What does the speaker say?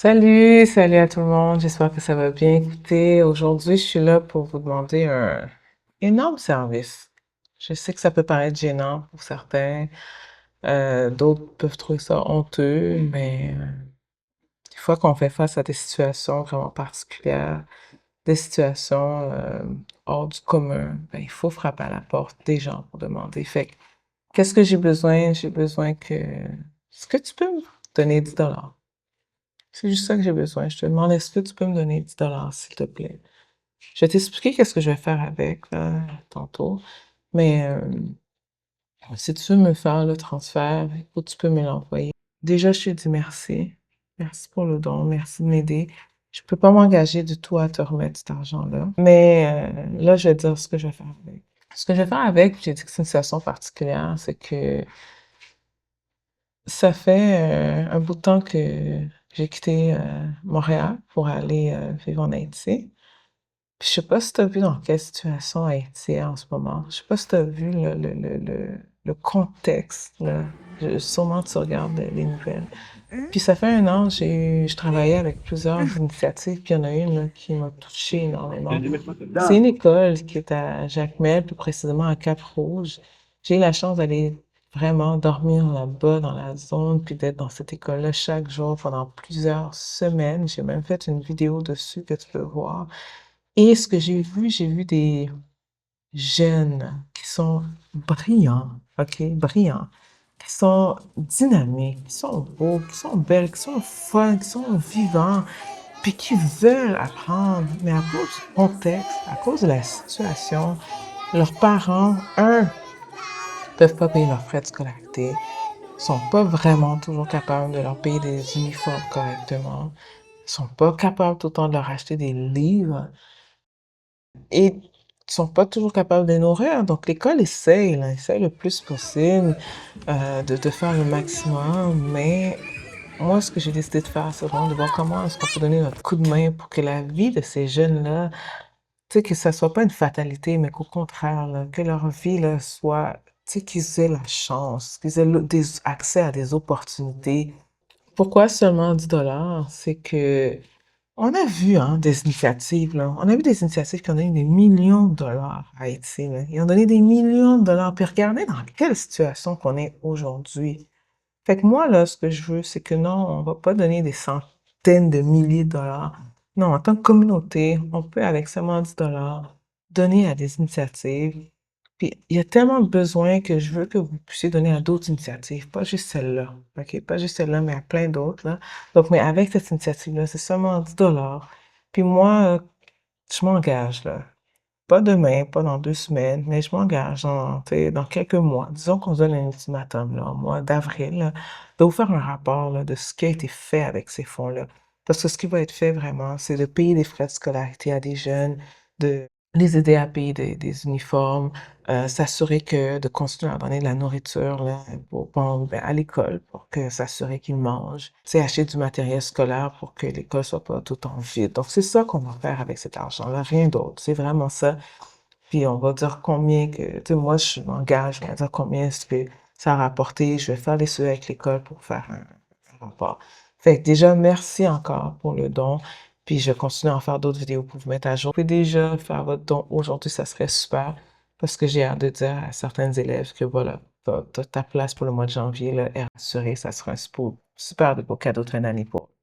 Salut, salut à tout le monde, j'espère que ça va bien. Écoutez, aujourd'hui, je suis là pour vous demander un énorme service. Je sais que ça peut paraître gênant pour certains, d'autres peuvent trouver ça honteux, mais des fois qu'on fait face à des situations vraiment particulières, des situations hors du commun, ben, il faut frapper à la porte des gens pour demander. Fait que, qu'est-ce que j'ai besoin? J'ai besoin que... Est-ce que tu peux me donner 10 dollars? C'est juste ça que j'ai besoin. Je te demande, est-ce que tu peux me donner 10 dollars, s'il te plaît? Je vais t'expliquer qu'est-ce que je vais faire avec, là, tantôt. Mais si tu veux me faire le transfert, écoute, tu peux me l'envoyer. Déjà, je te dis merci. Merci pour le don. Merci de m'aider. Je peux pas m'engager du tout à te remettre cet argent-là. Mais là, je vais te dire ce que je vais faire avec. Ce que je vais faire avec, j'ai dit que c'est une situation particulière, c'est que ça fait un bout de temps que j'ai quitté Montréal pour aller vivre en Haïti. Puis je sais pas si tu as vu dans quelle situation Haïti est en ce moment. Je sais pas si tu as vu le contexte, là. Sûrement tu regardes les nouvelles. Puis ça fait un an, je travaillais avec plusieurs initiatives, puis il y en a une là, qui m'a touchée énormément. C'est une école qui est à Jacmel, plus précisément à Cap-Rouge. J'ai eu la chance d'aller vraiment dormir là-bas, dans la zone, puis d'être dans cette école-là chaque jour pendant plusieurs semaines. J'ai même fait une vidéo dessus que tu peux voir. Et ce que j'ai vu des jeunes qui sont brillants, OK, brillants, qui sont dynamiques, qui sont beaux, qui sont belles, qui sont fun, qui sont vivants, puis qui veulent apprendre, mais à cause du contexte, à cause de la situation, leurs parents, peuvent pas payer leurs frais de scolarité, sont pas vraiment toujours capables de leur payer des uniformes correctement, sont pas capables tout le temps de leur acheter des livres et sont pas toujours capables de nourrir. Donc l'école essaye, là, essaye le plus possible de faire le maximum, mais moi, ce que j'ai décidé de faire, c'est vraiment de voir comment est-ce qu'on peut donner notre coup de main pour que la vie de ces jeunes-là, tu sais, que ça soit pas une fatalité, mais qu'au contraire, là, que leur vie, là, soit, tu sais, qu'ils aient la chance, qu'ils aient des accès à des opportunités. Pourquoi seulement 10 dollars? C'est que on a vu hein, des initiatives, là. On a vu des initiatives qui ont donné des millions de dollars à Haïti, là. Ils ont donné des millions de dollars. Puis regardez dans quelle situation qu'on est aujourd'hui. Fait que moi, là, ce que je veux, c'est que non, on va pas donner des centaines de milliers de dollars. Non, en tant que communauté, on peut, avec seulement 10 dollars, donner à des initiatives. Puis, il y a tellement de besoins que je veux que vous puissiez donner à d'autres initiatives, pas juste celle-là, OK? Pas juste celle-là, mais à plein d'autres, là. Donc, mais avec cette initiative-là, c'est seulement 10 dollars. Puis moi, je m'engage, là. Pas demain, pas dans 2 semaines, mais je m'engage tu sais, dans quelques mois. Disons qu'on se donne un ultimatum, là, au mois d'avril, là, de vous faire un rapport, là, de ce qui a été fait avec ces fonds-là. Parce que ce qui va être fait vraiment, c'est de payer des frais de scolarité à des jeunes, de les aider à payer des uniformes, s'assurer que de continuer à donner de la nourriture, là, ben, à l'école, pour que s'assurer qu'ils mangent. Tu sais, acheter du matériel scolaire pour que l'école soit pas tout en vide. Donc, c'est ça qu'on va faire avec cet argent-là, rien d'autre. C'est vraiment ça. Puis on va dire combien que, tu sais, moi, je m'engage, on va dire combien est-ce que ça a rapporté. Je vais faire les suivis avec l'école pour faire un rapport. Fait que déjà, merci encore pour le don. Puis je vais continuer à en faire d'autres vidéos pour vous mettre à jour. Vous pouvez déjà faire votre don aujourd'hui, ça serait super. Parce que j'ai hâte de dire à certains élèves que voilà, ta place pour le mois de janvier là, est rassurée. Ça sera un super de beau cadeau de fin d'année pour eux.